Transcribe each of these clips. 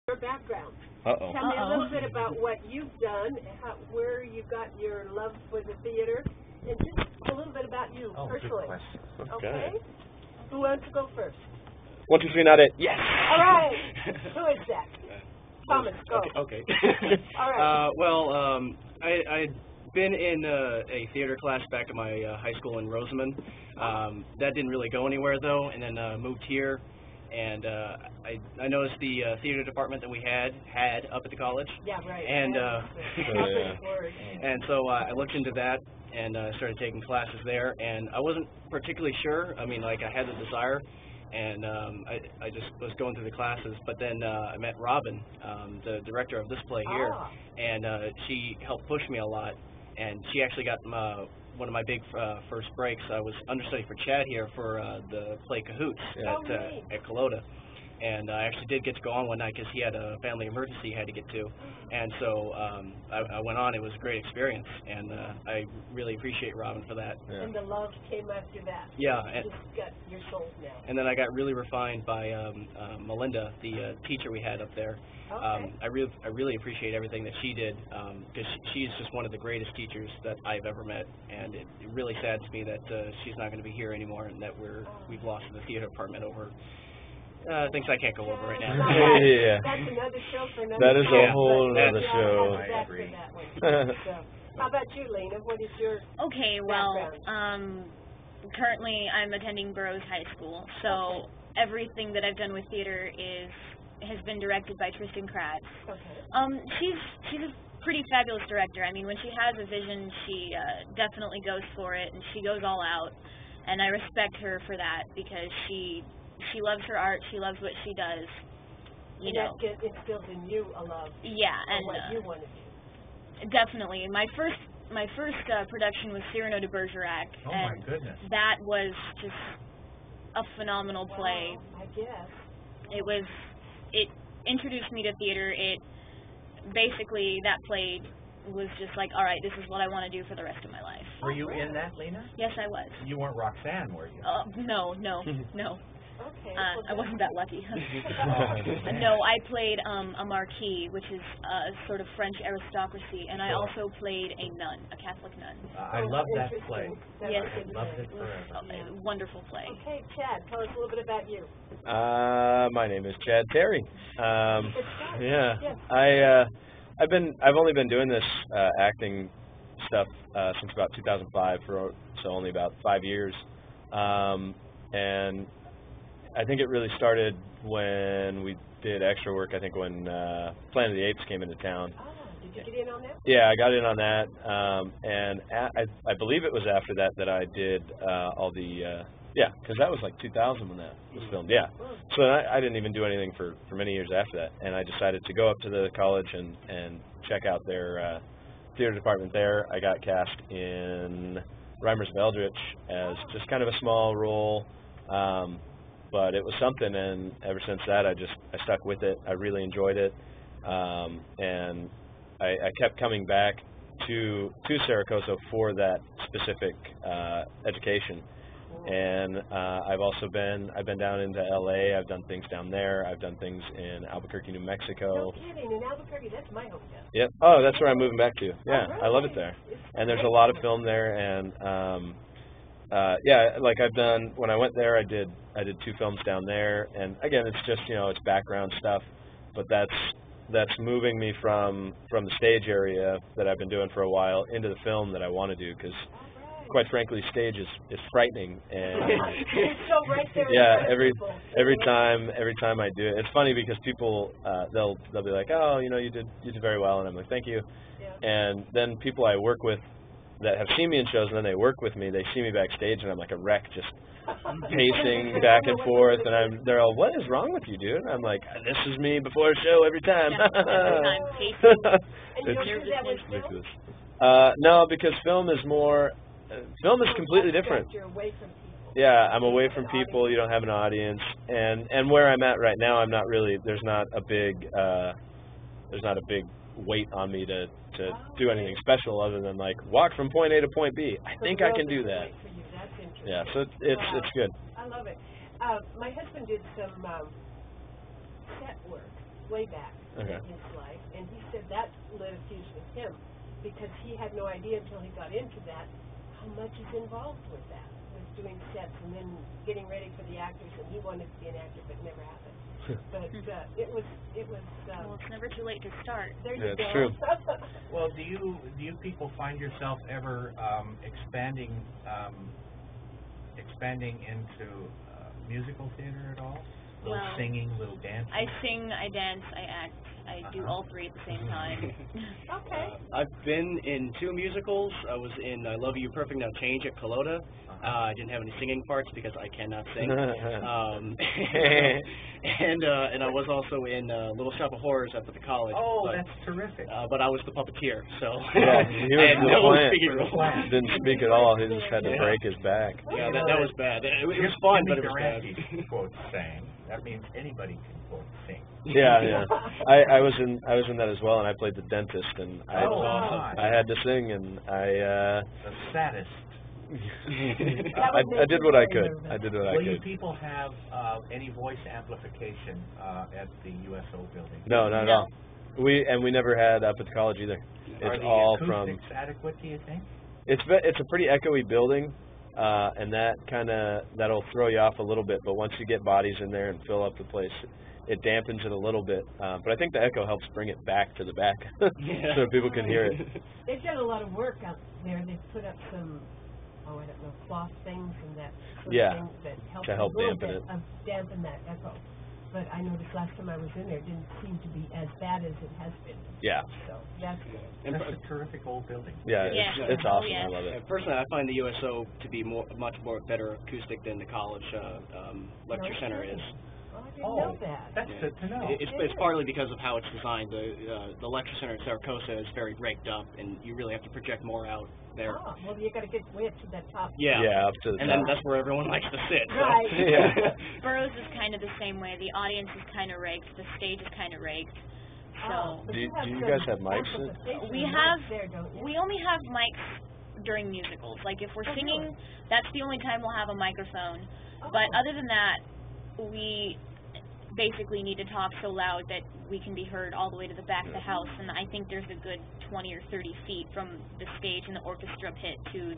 Your background. Uh-oh. Tell me a little bit about what you've done, where you got your love for the theater, and just a little bit about you personally. Good question. Okay? Who wants to go first? 1, 2, 3, not it. Yes. All right. Who is that? Thomas, go. Okay. All right. I'd been in a theater class back at my high school in Rosamond. That didn't really go anywhere, though, and then moved here. And I noticed the theater department that we had up at the college. Yeah, right. And and so I looked into that and started taking classes there. And I wasn't particularly sure. I mean, like, I had the desire, and I just was going through the classes. But then I met Robin, the director of this play here, and she helped push me a lot. And she actually got one of my big first breaks. I was understudy for Chad here for the play Cahoots at Kalota. And I actually did get to go on one night because he had a family emergency he had to get to. And so I went on. It was a great experience, and I really appreciate Robin for that. Yeah. And the love came after that. Yeah. You just got your soul now. And then I got really refined by Melinda, the teacher we had up there. Okay. I really appreciate everything that she did, because she's just one of the greatest teachers that I've ever met, and it really saddens me that she's not going to be here anymore, and that we've lost the theater department over things I can't go over right now. Yeah. That's another show for another. That is a whole other show. I agree. How about you, Lena? What is your background? Currently I'm attending Burroughs High School, so everything that I've done with theater has been directed by Tristan Kratz. Okay. She's a pretty fabulous director. I mean, when she has a vision, she definitely goes for it, and she goes all out, and I respect her for that, because she loves her art, she loves what she does, you know. That instills in you a love for what you want to do. Definitely. My first production was Cyrano de Bergerac, and my goodness. that was just a phenomenal play. I guess. It introduced me to theater. Basically, that play was just like, all right, this is what I want to do for the rest of my life. Were you in that, Lena? Yes, I was. You weren't Roxanne, were you? No. Okay. I wasn't that lucky. No, I played a marquis, which is sort of French aristocracy, and I also played a nun, a Catholic nun. I love that play. Yes, I loved it forever. Wonderful play. Okay, Chad, tell us a little bit about you. My name is Chad Terry. Yes. I've only been doing this acting stuff since about 2005, so only about 5 years, and I think it really started when we did extra work. I think when Planet of the Apes came into town. Oh, did you get in on that? Yeah, I got in on that, and I believe it was after that I did all the because that was like 2000 when that was filmed. Yeah, so I didn't even do anything for many years after that, and I decided to go up to the college and check out their theater department there. I got cast in Reimers of Eldritch as just kind of a small role. But it was something, and ever since that, I stuck with it. I really enjoyed it, and I kept coming back to Saracoso for that specific education. And I've been down into LA. I've done things down there. I've done things in Albuquerque, New Mexico. No kidding, in Albuquerque, that's my hometown. Yep. Oh, that's where I'm moving back to. Yeah, right. I love it there. And there's a lot of film there, and like I've done, when I went there, I did 2 films down there, and again, it's just, it's background stuff, but that's moving me from the stage area that I've been doing for a while into the film that I want to do, because quite frankly, stage is frightening, and it's so right there. Yeah, every time I do it, it's funny because people they'll be like, oh, you did very well, and I'm like, thank you. Yeah. And then people I work with that have seen me in shows, and then they work with me, they see me backstage, and I'm like a wreck, just pacing back and forth, and they're all, what is wrong with you, dude? And I'm like, this is me before a show every time. Yeah, every time, pacing. And you don't do that with film? No, because film is completely different. You're away from people. Yeah, I'm away from people. You don't have an audience, and where I'm at right now, I'm not really. There's not a big weight on me to do anything special other than like walk from point A to point B. I think I can do that. That's interesting. Yeah, so it's good. I love it. My husband did some set work way back Okay. in his life, and he said that lit a fuse with him because he had no idea until he got into that how much is involved with that, with doing sets and then getting ready for the actors, and he wanted to be an actor, but it never happened. But it was. Well, it's never too late to start. There Yeah, you it's go. true. Well, do you people find yourself ever expanding into musical theater at all? Little Well, singing, little dancing? I sing, I dance, I act. I do all three at the same time. Okay. I've been in 2 musicals. I was in I Love You, Perfect Now Change at Kelowna. I didn't have any singing parts because I cannot sing. And I was also in Little Shop of Horrors up at the college. Oh, but, that's terrific. but I was the puppeteer, so Yeah, he I had was no the speaking role. plant. Didn't speak at all. He just had to break his back. Yeah, that was bad. It was fun, but it was bad. Jimmy Durante quote sang. That means anybody can quote sing. Yeah. I was in that as well, and I played the dentist, and my. I had to sing, and The saddest. I did what I could. I did what I Will you could. people have any voice amplification at the USO building? No, not at all. We never had up at the college either. Are It's the all acoustics from. adequate, do you think? It's a pretty echoey building, and that'll throw you off a little bit. But once you get bodies in there and fill up the place, it dampens it a little bit. But I think the echo helps bring it back to the back, so people can hear it. They've done a lot of work out there. They've put up some, I don't know, cloth things and that sort of thing that help to help a little dampen bit it. Dampen that echo. But I noticed last time I was in there, it didn't seem to be as bad as it has been. Yeah. So that's good. And That's a terrific old building. Yeah, Yeah. it's awesome. Oh, yeah. I love it. Personally, I find the USO to be much more better acoustic than the college lecture center is. Oh, I didn't know that. That's good to know. It's partly because of how it's designed. The lecture center at Saracosa is very raked up, and you really have to project more out there. Oh, well, you got to get way up to that top. Yeah. Up to the And top. then that's where everyone likes to sit. So. Right. Yeah. Burroughs is kind of the same way. The audience is kind of raked. The stage is kind of raked. So But Do you have guys some have mics? amplification We mics have- there, don't you? we only have mics during musicals. Like if we're Oh, singing, really? that's the only time we'll have a microphone. Oh. But other than that, we basically need to talk so loud that we can be heard all the way to the back of the house, and I think there's a good 20 or 30 feet from the stage and the orchestra pit to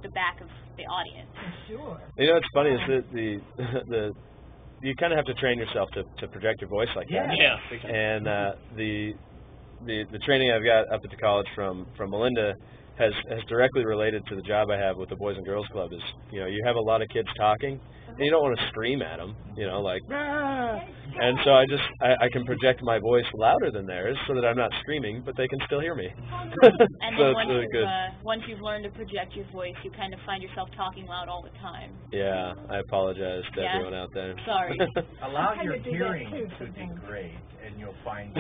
the back of the audience. Sure. You know what's funny is that the you kind of have to train yourself to project your voice like that. Yeah. And the training I've got up at the college from Melinda has directly related to the job I have with the Boys and Girls Club. Is you have a lot of kids talking, and you don't want to scream at them, like, "Ah!" And so I can project my voice louder than theirs so that I'm not screaming, but they can still hear me. And So then it's really good. once you've learned to project your voice, you kind of find yourself talking loud all the time. Yeah, I apologize to Yeah. everyone out there. Sorry. Allow I your kinda do that hearing too to sometimes. degrade, and you'll find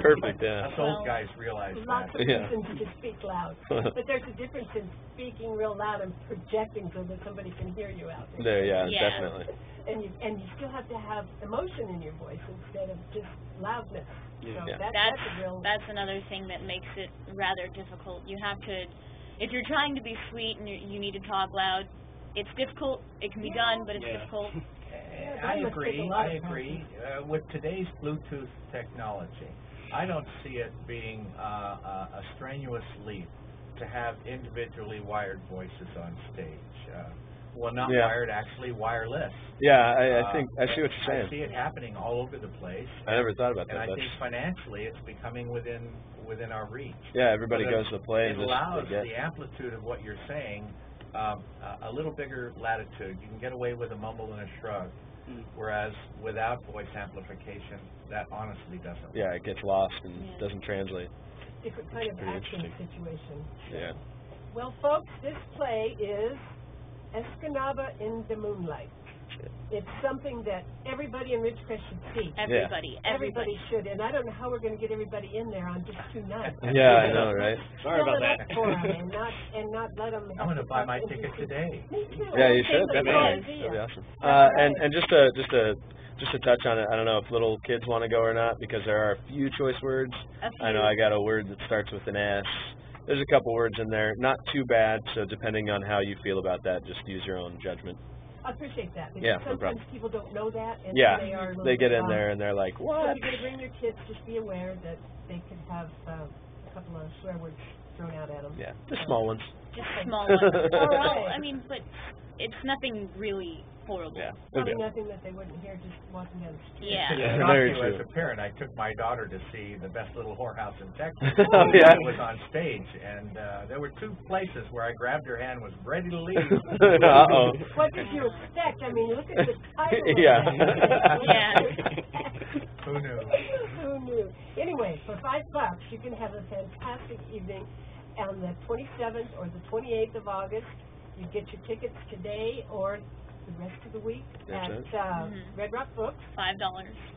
Perfect, yeah. us old guys realize Lots that. of Yeah. reasons to speak loud. But there's a difference in speaking real loud and projecting so that somebody can hear you out there. There, yeah, Yeah. definitely. And you still have to have emotion in your voice instead of just loudness. Yeah. So Yeah. that's a real... That's another thing that makes it rather difficult. You have to, if you're trying to be sweet and you need to talk loud, it's difficult. It can be done, but it's Yeah. difficult. I that must take agree. a lot I of agree. With today's Bluetooth technology, I don't see it being a strenuous leap to have individually wired voices on stage. Well, not Yeah. wired, actually wireless. Yeah, I think I see what you're I saying. see it happening all over the place. I never thought about And that. I think financially, it's becoming within our reach. Yeah, everybody So goes to the play It and just allows they get. the amplitude of what you're saying a little bigger latitude. You can get away with a mumble and a shrug, whereas without voice amplification, that honestly doesn't. Yeah, it gets lost and Yeah. doesn't translate. different kind of Pretty action interesting. situation. Yeah. Well, folks, this play is Escanaba in the Moonlight. It's something that everybody in Ridgecrest should see. Everybody. Should, and I don't know how we're going to get everybody in there on just 2 nights. Yeah, I know, right? Sorry Fill about it that. up for 'em and not let them. I'm going to buy my ticket today. Me too. Yeah, you Okay, should. that's a Definitely. good idea. That'd be awesome. All And right. just to touch on it, I don't know if little kids want to go or not because there are a few choice words. I know I got a word that starts with an S. There's a couple words in there, not too bad. So depending on how you feel about that, just use your own judgment. I appreciate that, because Yeah, no sometimes problem. people don't know that, and Yeah, they are a little they get bit in there and they're like, So what? if you're going to bring their kids, just be aware that they could have a couple of swear words thrown out at them. Yeah, just small ones. Just small ones. Well, I mean, but it's nothing really horrible. Yeah, Probably okay. nothing that they wouldn't hear just walking down the street. Yeah. To Yeah, shock very you true. as a parent, I took my daughter to see The Best Little Whorehouse in Texas. Oh, yeah? It was on stage, and there were two places where I grabbed her hand and was ready to leave. Uh-oh. What did you expect? I mean, look at the title of Yeah. that. Yeah. Who knew? Who knew? Anyway, for $5, you can have a fantastic evening on the 27th or the 28th of August. You get your tickets today or the rest of the week That's at it. Red Rock Books. $5.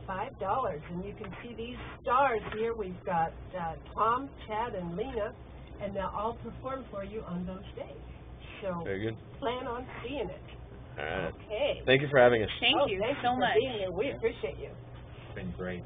$5, and you can see these stars here. We've got Tom, Chad, and Lena, and they'll all perform for you on those days. So Very good. plan on seeing it. All right. Okay. Thank you for having us. Thank you Thank so for much. being here. We appreciate you. It's been great.